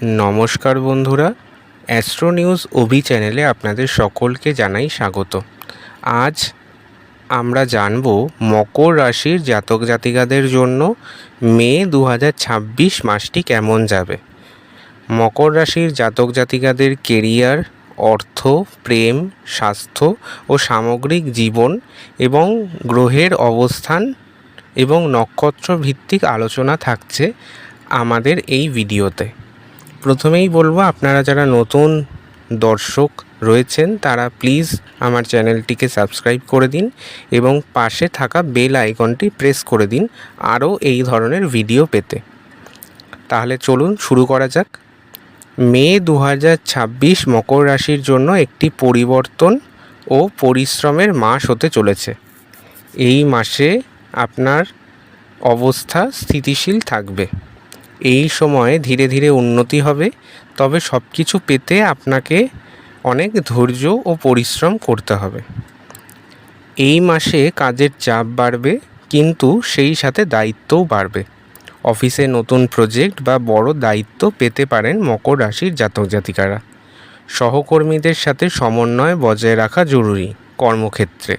নমস্কার বন্ধুরা, astro news অভি চ্যানেলে আপনাদের সকলকে জানাই স্বাগত। আজ আমরা জানব মকর রাশির জাতক জাতিকাদের জন্য মে 2026 মাসটি কেমন যাবে। মকর রাশির জাতক জাতিকাদের কেরিয়ার, অর্থ, প্রেম, স্বাস্থ্য ও সামগ্রিক জীবন এবং গ্রহের অবস্থান এবং নক্ষত্র ভিত্তিক আলোচনা থাকছে আমাদের এই ভিডিওতে। প্রথমেই বলবো, আপনারা যারা নতুন দর্শক রয়েছেন তারা প্লিজ আমার চ্যানেলটিকে সাবস্ক্রাইব করে দিন এবং পাশে থাকা বেল আইকনটি প্রেস করে দিন আরও এই ধরনের ভিডিও পেতে। তাহলে চলুন শুরু করা যাক। মে 2026 মকর রাশির জন্য একটি পরিবর্তন ও পরিশ্রমের মাস হতে চলেছে। এই মাসে আপনার অবস্থা স্থিতিশীল থাকবে। এই সময়ে ধীরে ধীরে উন্নতি হবে, তবে সব কিছু পেতে আপনাকে অনেক ধৈর্য ও পরিশ্রম করতে হবে। এই মাসে কাজের চাপ বাড়বে, কিন্তু সেই সাথে দায়িত্বও বাড়বে। অফিসে নতুন প্রজেক্ট বা বড় দায়িত্ব পেতে পারেন মকর রাশির জাতক জাতিকারা। সহকর্মীদের সাথে সমন্বয় বজায় রাখা জরুরি। কর্মক্ষেত্রে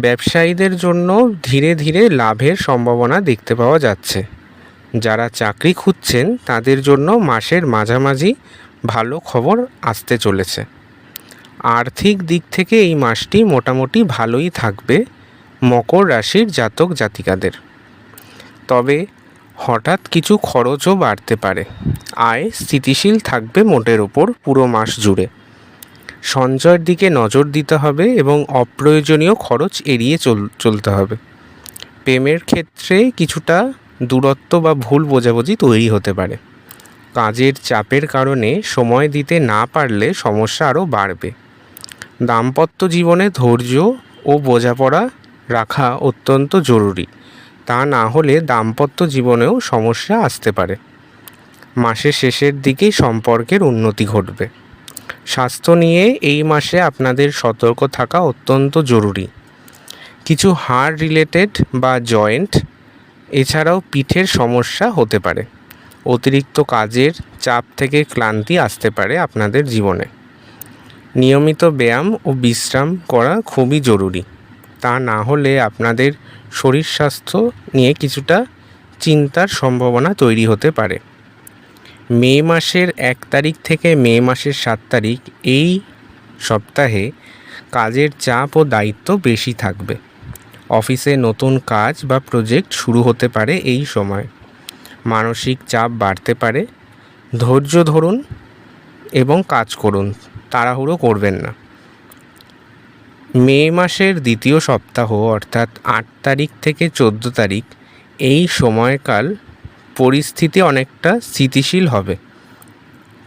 ব্যবসায়ীদের জন্য ধীরে ধীরে লাভের সম্ভাবনা দেখতে পাওয়া যাচ্ছে। যারা চাকরি খুঁজছেন তাদের জন্য মাসের মাঝামাঝি ভালো খবর আসতে চলেছে। আর্থিক দিক থেকে এই মাসটি মোটামুটি ভালোই থাকবে মকর রাশির জাতক জাতিকাদের। তবে হঠাৎ কিছু খরচও বাড়তে পারে। আয় স্থিতিশীল থাকবে মোটের ওপর পুরো মাস জুড়ে। সঞ্চয়ের দিকে নজর দিতে হবে এবং অপ্রয়োজনীয় খরচ এড়িয়ে চলতে হবে। প্রেমের ক্ষেত্রে কিছুটা দূরত্ব বা ভুল বোঝাবুঝি তৈরি হতে পারে। কাজের চাপের কারণে সময় দিতে না পারলে সমস্যা আরও বাড়বে। দাম্পত্য জীবনে ধৈর্য ও বোঝাপড়া রাখা অত্যন্ত জরুরি। তা না হলে দাম্পত্য জীবনেও সমস্যা আসতে পারে। মাসের শেষের দিকেই সম্পর্কের উন্নতি ঘটবে। স্বাস্থ্য নিয়ে এই মাসে আপনাদের সতর্ক থাকা অত্যন্ত জরুরি। কিছু হাড় রিলেটেড বা জয়েন্ট এছাড়াও পিঠের সমস্যা হতে পারে। অতিরিক্ত কাজের চাপ থেকে ক্লান্তি আসতে পারে আপনাদের জীবনে। নিয়মিত ব্যায়াম ও বিশ্রাম করা খুবই জরুরি। তা না হলে আপনাদের শরীর স্বাস্থ্য নিয়ে কিছুটা চিন্তার সম্ভাবনা তৈরি হতে পারে। মে মাসের 1 তারিখ থেকে মে মাসের 7 তারিখ এই সপ্তাহে কাজের চাপ ও দায়িত্ব বেশি থাকবে। অফিসে নতুন কাজ বা প্রজেক্ট শুরু হতে পারে এই সময়। মানসিক চাপ বাড়তে পারে। ধৈর্য ধরুন এবং কাজ করুন, তাড়াহুড়ো করবেন না। মে মাসের দ্বিতীয় সপ্তাহ অর্থাৎ 8 তারিখ থেকে 14 তারিখ এই সময়কাল পরিস্থিতি অনেকটা স্থিতিশীল হবে।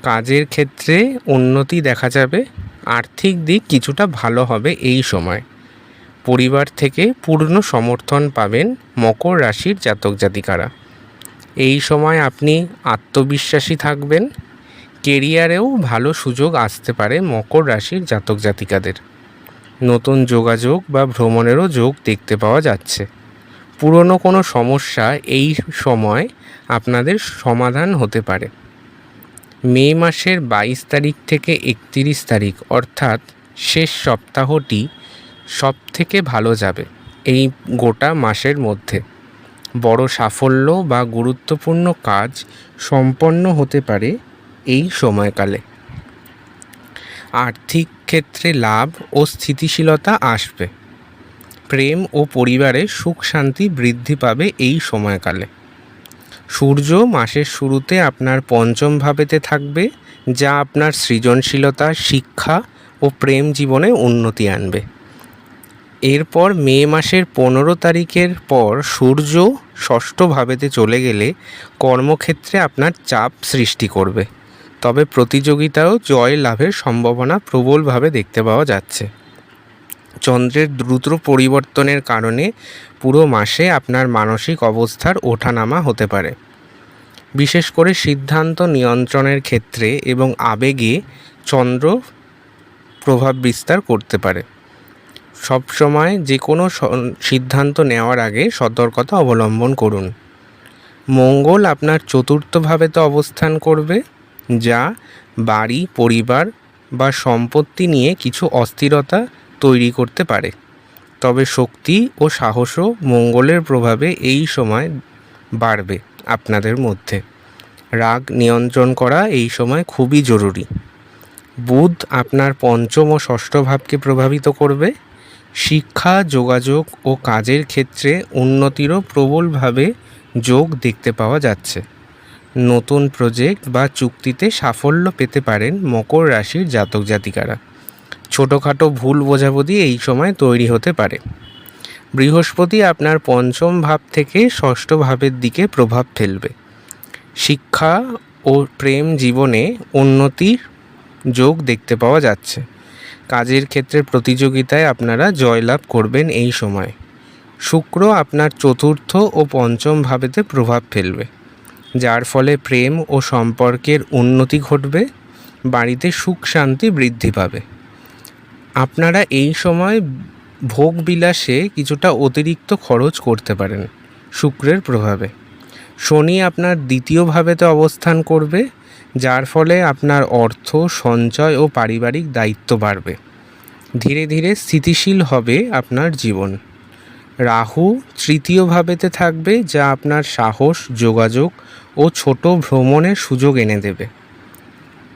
কাজের ক্ষেত্রে উন্নতি দেখা যাবে। আর্থিক দিক কিছুটা ভালো হবে এই সময়। পরিবার থেকে পূর্ণ সমর্থন পাবেন মকর রাশির জাতক জাতিকারা। এই সময় আপনি আত্মবিশ্বাসী থাকবেন। কেরিয়ারেও ভালো সুযোগ আসতে পারে মকর রাশির জাতক জাতিকাদের। নতুন যোগাযোগ বা ভ্রমণেরও যোগ দেখতে পাওয়া যাচ্ছে। পুরনো কোনো সমস্যা এই সময় আপনাদের সমাধান হতে পারে। মে মাসের 22 তারিখ থেকে 31 তারিখ অর্থাৎ শেষ সপ্তাহটি সব থেকে ভালো যাবে। এই গোটা মাসের মধ্যে বড় সাফল্য বা গুরুত্বপূর্ণ কাজ সম্পন্ন হতে পারে এই সময়কালে। আর্থিক ক্ষেত্রে লাভ ও স্থিতিশীলতা আসবে। প্রেম ও পরিবারে সুখ শান্তি বৃদ্ধি পাবে এই সময়কালে। সূর্য মাসের শুরুতে আপনার পঞ্চম ভাবেতে থাকবে, যা আপনার সৃজনশীলতা, শিক্ষা ও প্রেম জীবনে উন্নতি আনবে। এরপর মে মাসের 15 তারিখের পর সূর্য ষষ্ঠ ভাবেতে চলে গেলে কর্মক্ষেত্রে আপনার চাপ সৃষ্টি করবে। তবে প্রতিযোগিতাও জয় লাভের সম্ভাবনা প্রবলভাবে দেখতে পাওয়া যাচ্ছে। চন্দ্রের দ্রুত পরিবর্তনের কারণে পুরো মাসে আপনার মানসিক অবস্থার ওঠানামা হতে পারে। বিশেষ করে সিদ্ধান্ত নিয়ন্ত্রণের ক্ষেত্রে এবং আবেগে চন্দ্র প্রভাব বিস্তার করতে পারে। সবসময় যে কোনো সিদ্ধান্ত নেওয়ার আগে সতর্কতা অবলম্বন করুন। মঙ্গল আপনার চতুর্থ ভাবেতে অবস্থান করবে, যা বাড়ি, পরিবার বা সম্পত্তি নিয়ে কিছু অস্থিরতা তৈরি করতে পারে। তবে শক্তি ও সাহসও মঙ্গলের প্রভাবে এই সময় বাড়বে আপনাদের মধ্যে। রাগ নিয়ন্ত্রণ করা এই সময় খুবই জরুরি। বুধ আপনার পঞ্চম ও ষষ্ঠ ভাবকে প্রভাবিত করবে। শিক্ষা, যোগাযোগ ও কাজের ক্ষেত্রে উন্নতিরও প্রবলভাবে যোগ দেখতে পাওয়া যাচ্ছে। নতুন প্রজেক্ট বা চুক্তিতে সাফল্য পেতে পারেন মকর রাশির জাতক জাতিকারা। ছোটোখাটো ভুল বোঝাবুঝি এই সময় তৈরি হতে পারে। বৃহস্পতি আপনার পঞ্চম ভাব থেকে ষষ্ঠ ভাবের দিকে প্রভাব ফেলবে। শিক্ষা ও প্রেম জীবনে উন্নতির যোগ দেখতে পাওয়া যাচ্ছে। কাজের ক্ষেত্রে প্রতিযোগিতায় আপনারা জয়লাভ করবেন এই সময়। শুক্র আপনার চতুর্থ ও পঞ্চম ভাবেতে প্রভাব ফেলবে, যার ফলে প্রেম ও সম্পর্কের উন্নতি ঘটবে। বাড়িতে সুখ শান্তি বৃদ্ধি পাবে। আপনারা এই সময় ভোগ বিলাসে কিছুটা অতিরিক্ত খরচ করতে পারেন শুক্রের প্রভাবে। শনি আপনার দ্বিতীয় ভাবেতে অবস্থান করবে, যার ফলে আপনার অর্থ সঞ্চয় ও পারিবারিক দায়িত্ব বাড়বে। ধীরে ধীরে স্থিতিশীল হবে আপনার জীবন। রাহু তৃতীয় ভাবেতে থাকবে, যা আপনার সাহস, যোগাযোগ ও ছোট ভ্রমণের সুযোগ এনে দেবে।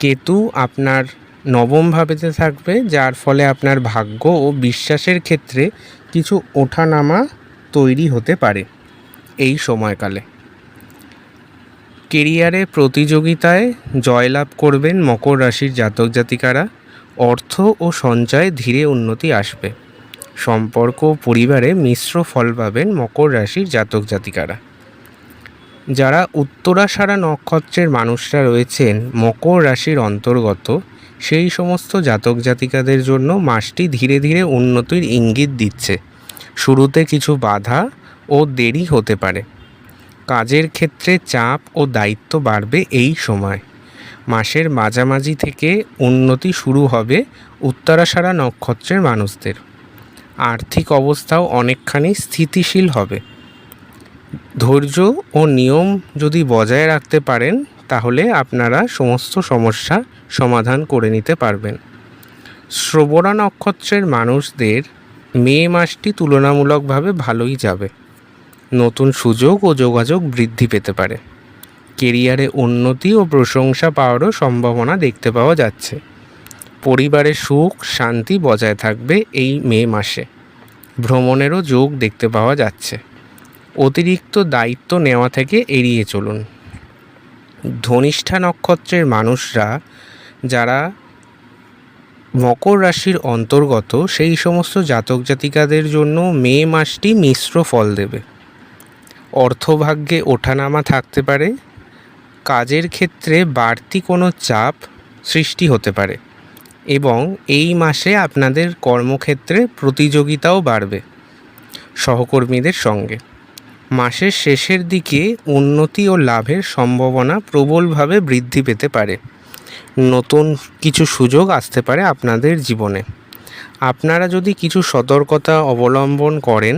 কেতু আপনার নবম ভাবেতে থাকবে, যার ফলে আপনার ভাগ্য ও বিশ্বাসের ক্ষেত্রে কিছু ওঠানামা তৈরি হতে পারে এই সময়কালে। কেরিয়ারে প্রতিযোগিতায় জয়লাভ করবেন মকর রাশির জাতক জাতিকারা। অর্থ ও সঞ্চয়ে ধীরে উন্নতি আসবে। সম্পর্ক ও পরিবারে মিশ্র ফল পাবেন মকর রাশির জাতক জাতিকারা। যারা উত্তরাষাঢ়া নক্ষত্রের মানুষরা রয়েছেন মকর রাশির অন্তর্গত, সেই সমস্ত জাতক জাতিকাদের জন্য মাসটি ধীরে ধীরে উন্নতির ইঙ্গিত দিচ্ছে। শুরুতে কিছু বাধা ও দেরি হতে পারে। কাজের ক্ষেত্রে চাপ ও দায়িত্ব বাড়বে এই সময়। মাসের মাঝামাঝি থেকে উন্নতি শুরু হবে উত্তরাষাঢ়া নক্ষত্রের মানুষদের। আর্থিক অবস্থাও অনেকখানি স্থিতিশীল হবে। ধৈর্য ও নিয়ম যদি বজায় রাখতে পারেন, তাহলে আপনারা সমস্ত সমস্যা সমাধান করে নিতে পারবেন। শ্রবণা নক্ষত্রের মানুষদের মে মাসটি তুলনামূলকভাবে ভালোই যাবে। নতুন সুযোগ ও যোগাযোগ বৃদ্ধি পেতে পারে। কেরিয়ারে উন্নতি ও প্রশংসা পাওয়ারও সম্ভাবনা দেখতে পাওয়া যাচ্ছে। পরিবারে সুখ শান্তি বজায় থাকবে এই মে মাসে। ভ্রমণেরও যোগ দেখতে পাওয়া যাচ্ছে। অতিরিক্ত দায়িত্ব নেওয়া থেকে এড়িয়ে চলুন। ধনিষ্ঠা নক্ষত্রের মানুষরা যারা মকর রাশির অন্তর্গত, সেই সমস্ত জাতক জাতিকাদের জন্য মে মাসটি মিশ্র ফল দেবে। অর্থভাগ্যে ওঠানামা থাকতে পারে। কাজের ক্ষেত্রে বাড়তি কোনো চাপ সৃষ্টি হতে পারে এবং এই মাসে আপনাদের কর্মক্ষেত্রে প্রতিযোগিতাও বাড়বে সহকর্মীদের সঙ্গে। মাসের শেষের দিকে উন্নতি ও লাভের সম্ভাবনা প্রবলভাবে বৃদ্ধি পেতে পারে। নতুন কিছু সুযোগ আসতে পারে আপনাদের জীবনে। আপনারা যদি কিছু সতর্কতা অবলম্বন করেন,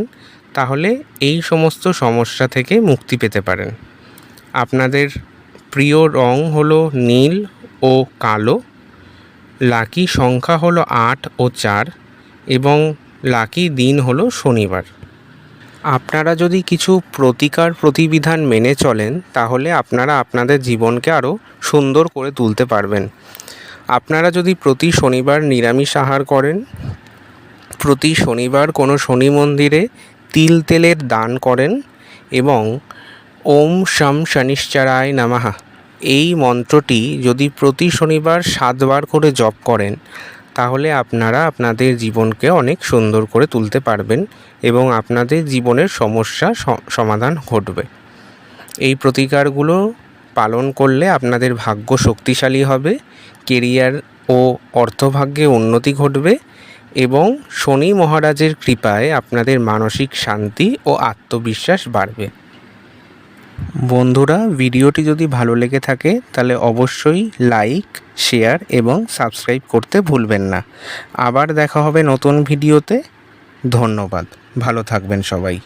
তাহলে এই সমস্ত সমস্যা থেকে মুক্তি পেতে পারেন। আপনাদের প্রিয় রং হলো নীল ও কালো। লাকি সংখ্যা হলো 8 ও 4 এবং লাকি দিন হলো শনিবার। আপনারা যদি কিছু প্রতিবিধান মেনে চলেন, তাহলে আপনারা আপনাদের জীবনকে আরও সুন্দর করে তুলতে পারবেন। আপনারা যদি প্রতি শনিবার নিরামিষ আহার করেন, প্রতি শনিবার কোনো শনি মন্দিরে তেলের দান করেন এবং ওম শম শনিশ্চরায় নমঃ এই মন্ত্রটি যদি প্রতি শনিবার 7 বার করে জপ করেন, তাহলে আপনারা আপনাদের জীবনকে অনেক সুন্দর করে তুলতে পারবেন এবং আপনাদের জীবনের সমস্যা সমাধান ঘটবে। এই প্রতিকারগুলো পালন করলে আপনাদের ভাগ্য শক্তিশালী হবে, কেরিয়ার ও অর্থভাগ্যে উন্নতি ঘটবে এবং শনি মহারাজের কৃপায় আপনাদের মানসিক শান্তি ও আত্মবিশ্বাস বাড়বে। বন্ধুরা, ভিডিওটি যদি ভালো লেগে থাকে তাহলে অবশ্যই লাইক, শেয়ার এবং সাবস্ক্রাইব করতে ভুলবেন না। আবার দেখা হবে নতুন ভিডিওতে। ধন্যবাদ। ভালো থাকবেন সবাই।